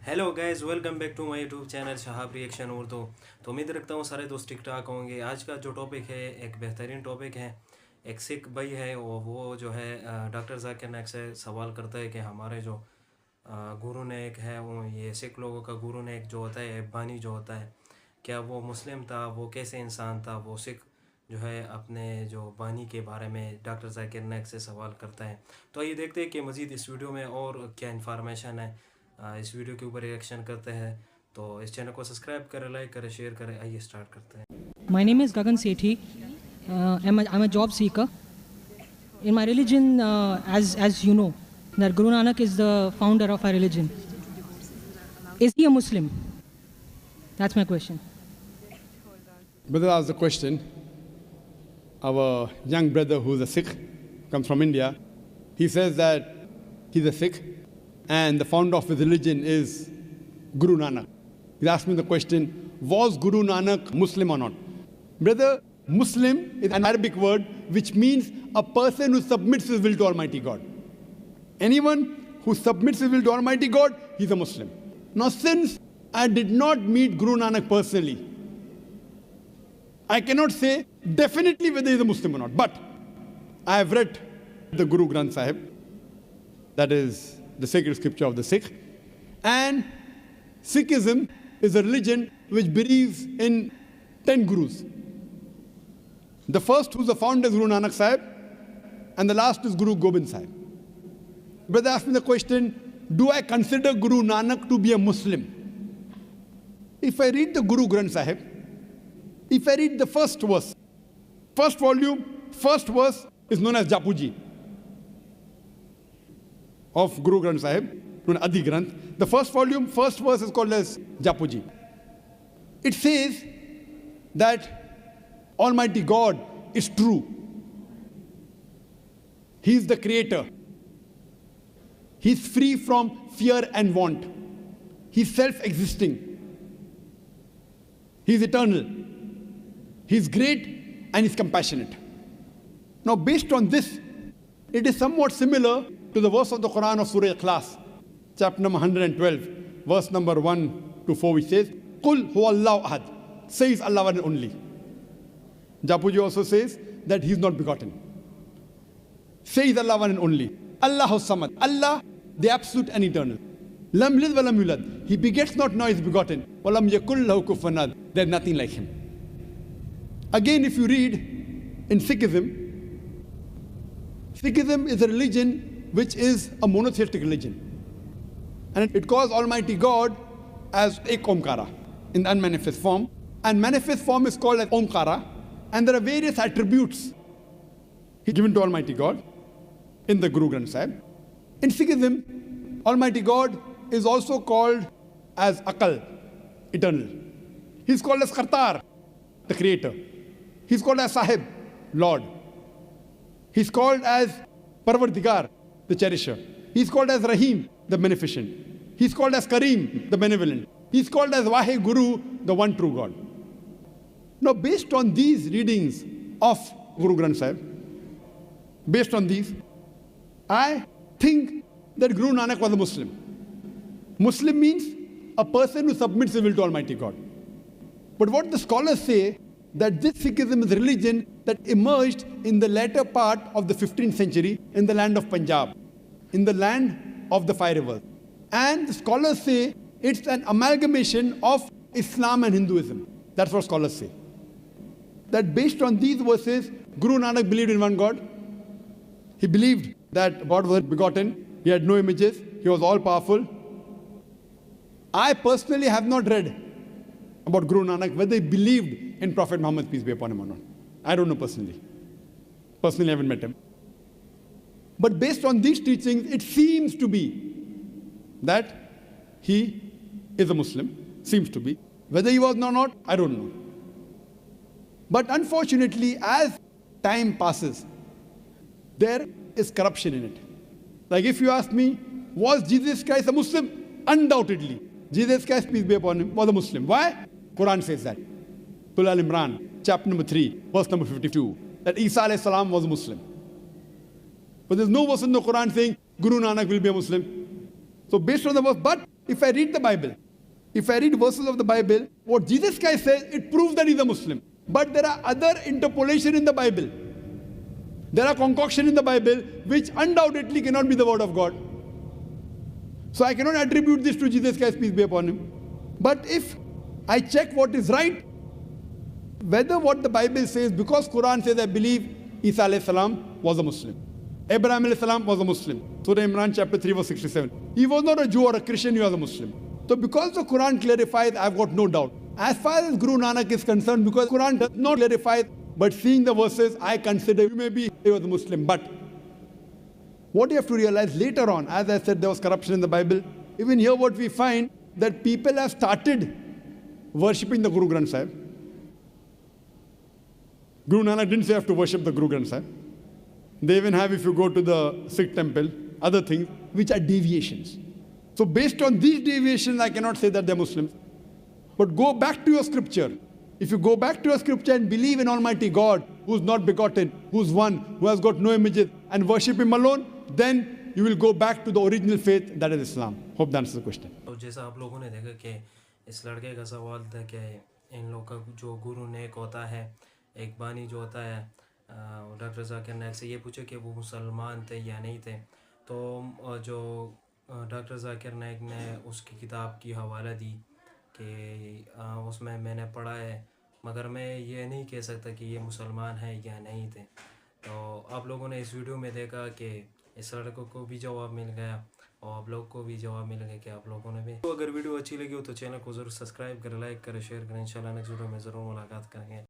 Hello guys, welcome back to my YouTube channel Shahab reaction Urdu. तो उम्मीद रखता हूँ सारे दोस्त ठीक ठाक होंगे। आज का जो टॉपिक है एक बेहतरीन टॉपिक है। एक सिख भाई है वो जो है डॉक्टर जाकिर नाइक से सवाल करता है कि हमारे जो गुरु नानक है वो ये सिख लोगों का गुरु नानक जो होता है बानी जो होता है, क्या वो मुस्लिम था, वो कैसे इंसान था। वो सिख जो है अपने जो बानी के बारे में डॉक्टर जाकिर नाइक से सवाल करता है। तो ये देखते हैं कि मज़ीद इस वीडियो में और क्या इन्फॉर्मेशन है। इस वीडियो के ऊपर रिएक्शन करते हैं। तो इस चैनल को सब्सक्राइब करें, लाइक करें, शेयर करें। आइए स्टार्ट करते हैं। My name is Gagan Sethi. I'm a job seeker. In my religion, as you know, that Guru Nanak is the founder of our religion. Is he a Muslim? That's my question. Brother asked the question. Our young brother who's a Sikh, comes from India, he says that he's a Sikh and the founder of his religion is Guru Nanak. He asked me the question, was Guru Nanak Muslim or not? Brother, Muslim is an Arabic word which means a person who submits his will to Almighty God. Anyone who submits his will to Almighty God, he's a Muslim. Now, since I did not meet Guru Nanak personally, I cannot say definitely whether he's a Muslim or not. But I have read the Guru Granth Sahib, that is the sacred scripture of the Sikh. And Sikhism is a religion which believes in 10 Gurus. The first who's the founder is Guru Nanak Sahib, and the last is Guru Gobind Sahib. Brother asked me the question, do I consider Guru Nanak to be a Muslim? If I read the Guru Granth Sahib, if I read the first verse, first volume, first verse is known as Japuji of Guru Granth Sahib, known as Adi Granth. The first volume, first verse is called as Japuji. It says that Almighty God is true. He is the creator. He is free from fear and want. He is self-existing. He is eternal. He is great and is compassionate. Now, based on this, it is somewhat similar to the verse of the Quran of Surah Ikhlas, chapter number 112, verse number 1 to 4, which says, Qul huwallahu ahad, says Allah one and only. Japuji also says that he is not begotten. Says Allah one and only. Allahu samad, Allah, the absolute and eternal. Lam yalid wa lam yulad, he begets not, nor is begotten. Wa lam yakul lahu kufuwan ahad, there is nothing like him. Again, if you read in Sikhism, Sikhism is a religion which is a monotheistic religion. And it calls Almighty God as Ek Omkara in the unmanifest form. And manifest form is called as Omkara. And there are various attributes given to Almighty God in the Guru Granth Sahib. In Sikhism, Almighty God is also called as Akal, eternal. He's called as Kartar, the creator. He's called as Sahib, Lord. He's called as Parvardigar, the cherisher. He's called as Rahim, the beneficent. He's called as Kareem, the benevolent. He's called as Vahe Guru, the one true God. Now, based on these readings of Guru Granth Sahib, based on these, I think that Guru Nanak was a Muslim. Muslim means a person who submits his will to Almighty God. But what the scholars say, that this Sikhism is a religion that emerged in the latter part of the 15th century in the land of Punjab, in the land of the five rivers. And the scholars say it's an amalgamation of Islam and Hinduism. That's what scholars say. That based on these verses, Guru Nanak believed in one God. He believed that God was begotten. He had no images. He was all-powerful. I personally have not read about Guru Nanak, whether he believed in Prophet Muhammad, peace be upon him or not. I don't know personally. Personally, I haven't met him. But based on these teachings, it seems to be that he is a Muslim. Seems to be. Whether he was or not, I don't know. But unfortunately, as time passes, there is corruption in it. Like if you ask me, was Jesus Christ a Muslim? Undoubtedly. Jesus Christ, peace be upon him, was a Muslim. Why? Quran says that. Surah Al-Imran, chapter number 3, verse number 52, that Isa alayhi salam was a Muslim. But there's no verse in the Quran saying Guru Nanak will be a Muslim. So based on the verse, but if I read the Bible, if I read verses of the Bible, what Jesus Christ says, it proves that he's a Muslim. But there are other interpolation in the Bible. There are concoction in the Bible which undoubtedly cannot be the word of God. So I cannot attribute this to Jesus Christ, peace be upon him. But if I check what is right, whether what the Bible says, because Quran says, I believe Isa alayhi salam was a Muslim. Abraham alayhi salam was a Muslim. Surah Imran chapter 3 verse 67. He was not a Jew or a Christian, he was a Muslim. So because the Quran clarifies, I've got no doubt. As far as Guru Nanak is concerned, because Quran does not clarify, but seeing the verses, I consider maybe he was a Muslim. But what you have to realize later on, as I said, there was corruption in the Bible. Even here what we find, that people have started worshipping the Guru Granth Sahib. Guru Nanak didn't say you have to worship the Guru Granth Sahib. They even have, if you go to the Sikh temple, other things which are deviations. So based on these deviations, I cannot say that they're Muslims. But go back to your scripture. If you go back to your scripture and believe in Almighty God, who's not begotten, who's one, who has got no images, and worship Him alone, then you will go back to the original faith, that is Islam. Hope that answers the question. तो जैसा आप लोगों ने देखा कि इस लड़के का सवाल था कि इन लोगों का जो गुरु नेक होता है, एक बानी जो होता है, डॉक्टर जाकिर नाइक से ये पूछे कि वो मुसलमान थे या नहीं थे. तो जो डॉक्टर जाकिर नाइक ने उसकी किताब की हवाला दी कि उसमें मैंने पढ़ा है, मगर मैं ये नहीं कह सकता कि ये मुसलमान है या नहीं थे. तो आप लोगों ने इस वीडियो में देखा कि इस लड़कों को भी जवाब मिल गया और आप लोग को भी जवाब मिल गया कि आप लोगों ने भी. तो अगर वीडियो अच्छी लगी हो तो चैनल को ज़रूर सब्सक्राइब करें, लाइक करें, शेयर करें. इंशाल्लाह नेक्स्ट वीडियो में ज़रूर मुलाकात करेंगे.